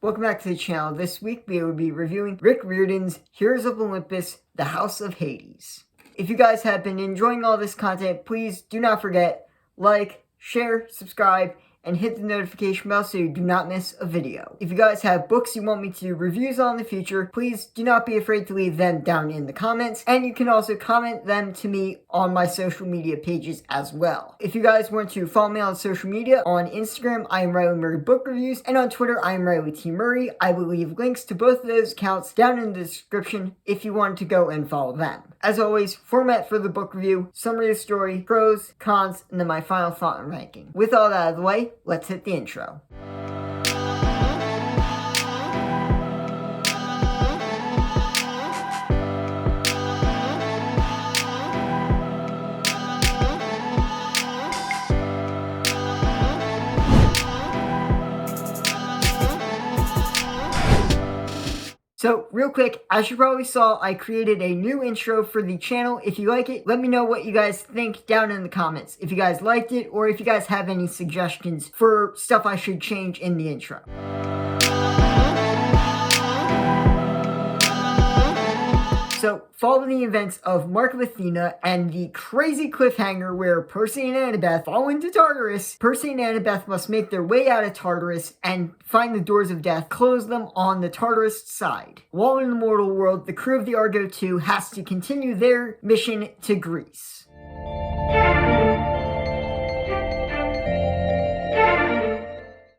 Welcome back to the channel. This week we will be reviewing Rick Riordan's Heroes of Olympus, The House of Hades. If you guys have been enjoying all this content, please do not forget, like, share, subscribe, and hit the notification bell so you do not miss a video. If you guys have books you want me to do reviews on in the future, please do not be afraid to leave them down in the comments, and you can also comment them to me on my social media pages as well. If you guys want to follow me on social media, on Instagram, I am Riley Murray Book Reviews, and on Twitter, I am Riley T. Murray. I will leave links to both of those accounts down in the description if you want to go and follow them. As always, format for the book review, summary of the story, pros, cons, and then my final thought and ranking. With all that out of the way, let's hit the intro. So, real quick, as you probably saw, I created a new intro for the channel. If you like it, let me know what you guys think down in the comments. If you guys liked it, or if you guys have any suggestions for stuff I should change in the intro. So, following the events of Mark of Athena and the crazy cliffhanger where Percy and Annebeth fall into Tartoris, Percy and Annebeth must make their way out of Tartoris and find the doors of death, close them on the Tartoris side. While in the mortal world, the crew of the Argo 2 has to continue their mission to Greece.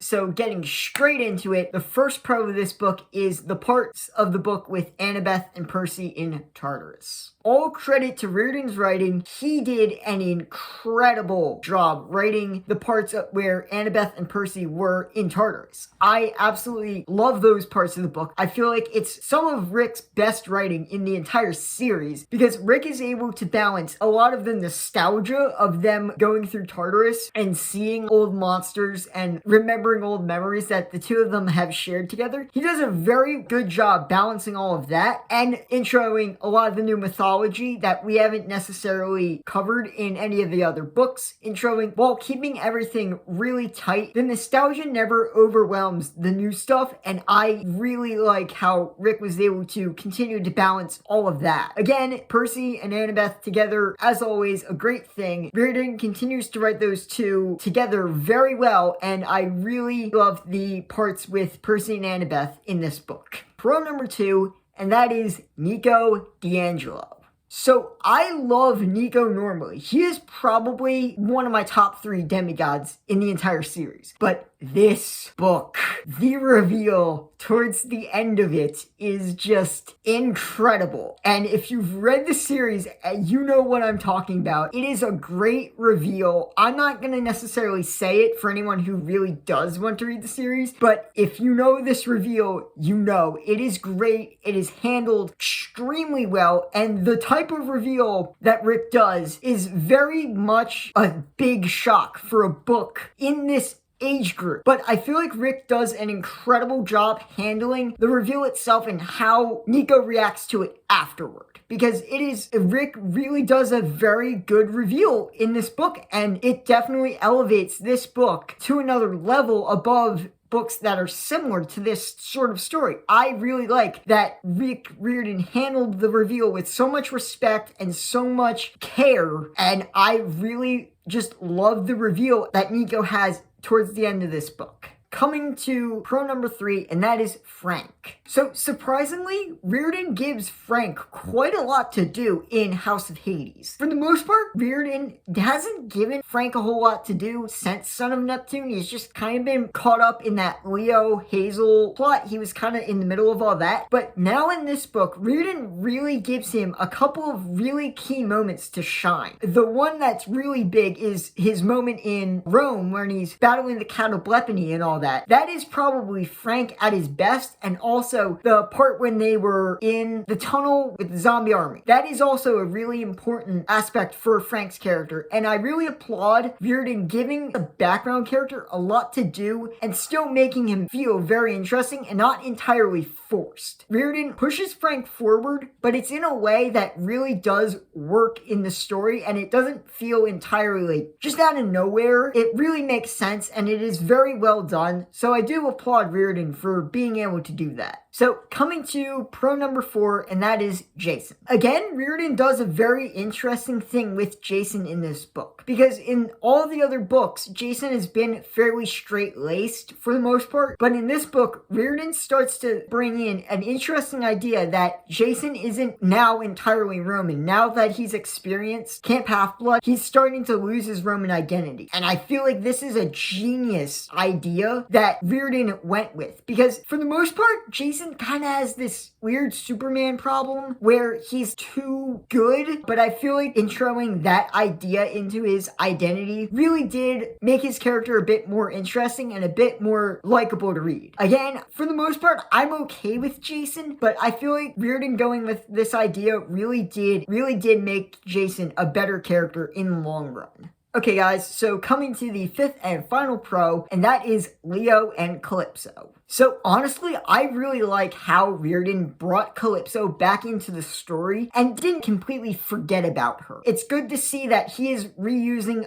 So getting straight into it, the first pro of this book is the parts of the book with Annebeth and Percy in Tartarus. All credit to Riordan's writing. He did an incredible job writing the parts where Annebeth and Percy were in Tartarus. I absolutely love those parts of the book. I feel like it's some of Rick's best writing in the entire series because Rick is able to balance a lot of the nostalgia of them going through Tartarus and seeing old monsters and remembering old memories that the two of them have shared together. He does a very good job balancing all of that and introing a lot of the new mythology that we haven't necessarily covered in any of the other books, introing while keeping everything really tight. The nostalgia never overwhelms the new stuff, and I really like how Rick was able to continue to balance all of that. Again, Percy and Annebeth together, as always, a great thing. Riordan continues to write those two together very well, and I really love the parts with Percy and Annebeth in this book. Pro number 2, and that is Nico D'Angelo. So, I love Nico normally. He is probably one of my top 3 demigods in the entire series. But this book, the reveal towards the end of it is just incredible. And if you've read the series, you know what I'm talking about. It is a great reveal. I'm not going to necessarily say it for anyone who really does want to read the series, but if you know this reveal, you know it is great. It is handled extremely well, and the type of reveal that Rick does is very much a big shock for a book in this age group. But I feel like Rick does an incredible job handling the reveal itself and how Nico reacts to it afterward. Because Rick really does a very good reveal in this book, and it definitely elevates this book to another level above books that are similar to this sort of story. I really like that Rick Riordan handled the reveal with so much respect and so much care, and I really just love the reveal that Nico has towards the end of this book. Coming to pro number 3, and that is Frank. So, surprisingly, Riordan gives Frank quite a lot to do in House of Hades. For the most part, Riordan hasn't given Frank a whole lot to do since Son of Neptune. He's just kind of been caught up in that Leo Hazel plot. He was kind of in the middle of all that. But now in this book, Riordan really gives him a couple of really key moments to shine. The one that's really big is his moment in Rome when he's battling the Catoblephany and all that. That is probably Frank at his best, and also the part when they were in the tunnel with the zombie army. That is also a really important aspect for Frank's character, and I really applaud Riordan giving the background character a lot to do and still making him feel very interesting and not entirely forced. Riordan pushes Frank forward, but it's in a way that really does work in the story, and it doesn't feel entirely just out of nowhere. It really makes sense, and it is very well done. on, so I do applaud Reardon for being able to do that. So coming to pro number 4, and that is Jason. Again, Reardon does a very interesting thing with Jason in this book, because in all the other books, Jason has been fairly straight-laced for the most part, but in this book, Reardon starts to bring in an interesting idea that Jason isn't now entirely Roman. Now that he's experienced Camp Half-Blood, he's starting to lose his Roman identity. And I feel like this is a genius idea that Reardon went with, because for the most part, Jason kind of has this weird Superman problem where he's too good, but I feel like introing that idea into his identity really did make his character a bit more interesting and a bit more likable to read. Again, for the most part, I'm okay with Jason, but I feel like Reardon going with this idea really did make Jason a better character in the long run. Okay guys, so coming to the 5th and final pro, and that is Leo and Calypso. So honestly, I really like how Reardon brought Calypso back into the story and didn't completely forget about her. It's good to see that he's using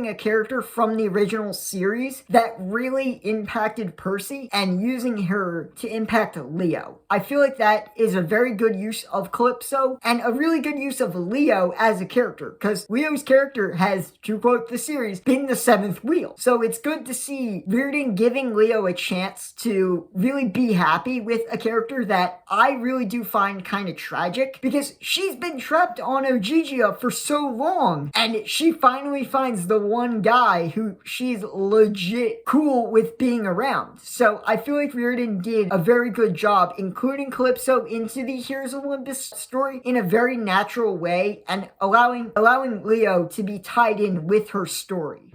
a character from the original series that really impacted Percy and using her to impact Leo. I feel like that is a very good use of Calypso and a really good use of Leo as a character, because Leo's character has, to quote the series, been the 7th wheel. So it's good to see Reardon giving Leo a chance to really be happy with a character that I really do find kind of tragic, because she's been trapped on Ogygia for so long, and she finally finds the one guy who she's legit cool with being around. So I feel like Reardon did a very good job including Calypso into the Heroes of Olympus story in a very natural way and allowing Leo to be tied in with her story.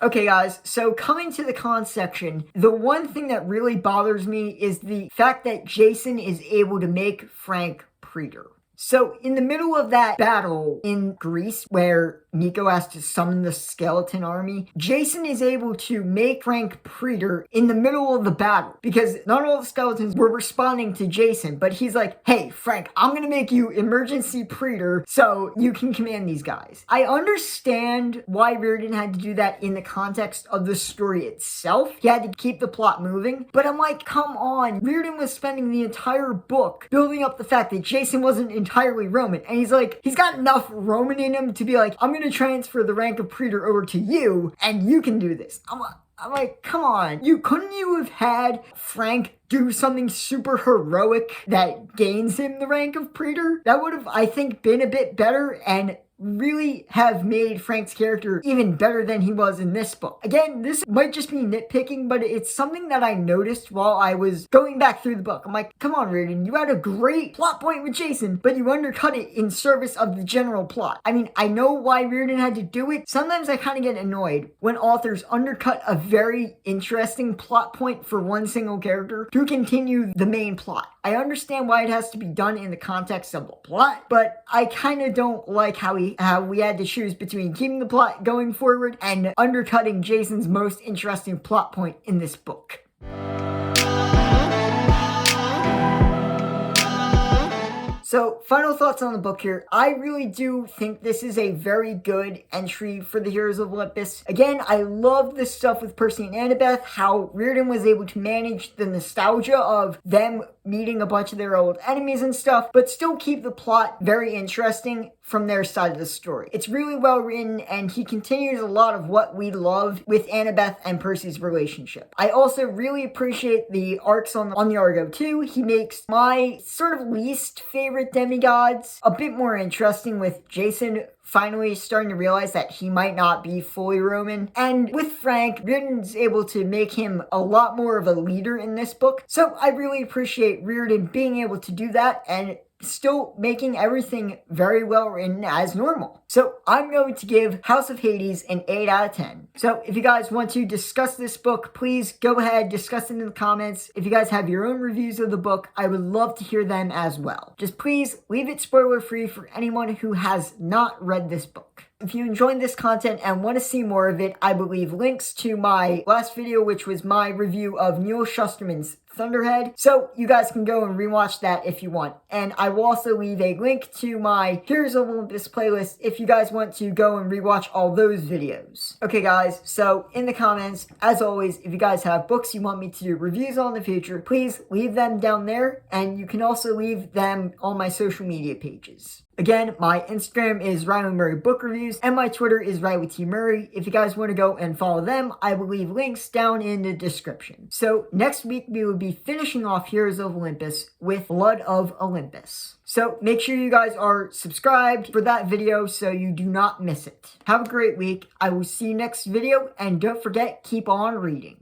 Okay guys, so coming to the con section, the one thing that really bothers me is the fact that Jason is able to make Frank Praetor. So in the middle of that battle in Greece where Nico has to summon the skeleton army, Jason is able to make Frank Praetor in the middle of the battle, because not all the skeletons were responding to Jason, but he's like, hey Frank, I'm gonna make you emergency Praetor so you can command these guys. I understand why Reardon had to do that in the context of the story itself. He had to keep the plot moving, but I'm like, come on, Reardon was spending the entire book building up the fact that Jason wasn't entirely Roman, and he's like, he's got enough Roman in him to be like, I'm gonna transfer the rank of Praetor over to you and you can do this. I'm like, come on, couldn't you have had Frank do something super heroic that gains him the rank of Praetor? That would have, I think, been a bit better and really have made Frank's character even better than he was in this book. Again, this might just be nitpicking, but it's something that I noticed while I was going back through the book. I'm like, come on, Reardon, you had a great plot point with Jason, but you undercut it in service of the general plot. I mean, I know why Reardon had to do it. Sometimes I kind of get annoyed when authors undercut a very interesting plot point for one single character to continue the main plot. I understand why it has to be done in the context of the plot, but I kind of don't like how we had to choose between keeping the plot going forward and undercutting Jason's most interesting plot point in this book. So, final thoughts on the book here. I really do think this is a very good entry for the Heroes of Olympus. Again, I love this stuff with Percy and Annebeth, how Reardon was able to manage the nostalgia of them meeting a bunch of their old enemies and stuff, but still keep the plot very interesting from their side of the story. It's really well written, and he continues a lot of what we love with Annebeth and Percy's relationship. I also really appreciate the arcs on the Argo too. He makes my sort of least favorite demigods a bit more interesting, with Jason finally starting to realize that he might not be fully Roman. And with Frank, Reardon's able to make him a lot more of a leader in this book. So I really appreciate Reardon being able to do that and still making everything very well written as normal. So I'm going to give House of Hades an 8 out of 10. So if you guys want to discuss this book, please go ahead, discuss it in the comments. If you guys have your own reviews of the book, I would love to hear them as well. Just please leave it spoiler free for anyone who has not read this book. If you enjoyed this content and want to see more of it, I will leave links to my last video, which was my review of Neil Shusterman's Thunderhead. So you guys can go and rewatch that if you want. And I will also leave a link to my Heroes of Olympus playlist if you guys want to go and rewatch all those videos. Okay guys, so in the comments, as always, if you guys have books you want me to do reviews on in the future, please leave them down there, and you can also leave them on my social media pages. Again, my Instagram is Riley Murray Book Reviews, and my Twitter is Riley T. Murray. If you guys want to go and follow them, I will leave links down in the description. So next week, we will be finishing off Heroes of Olympus with Blood of Olympus. So make sure you guys are subscribed for that video so you do not miss it. Have a great week. I will see you next video, and don't forget, keep on reading.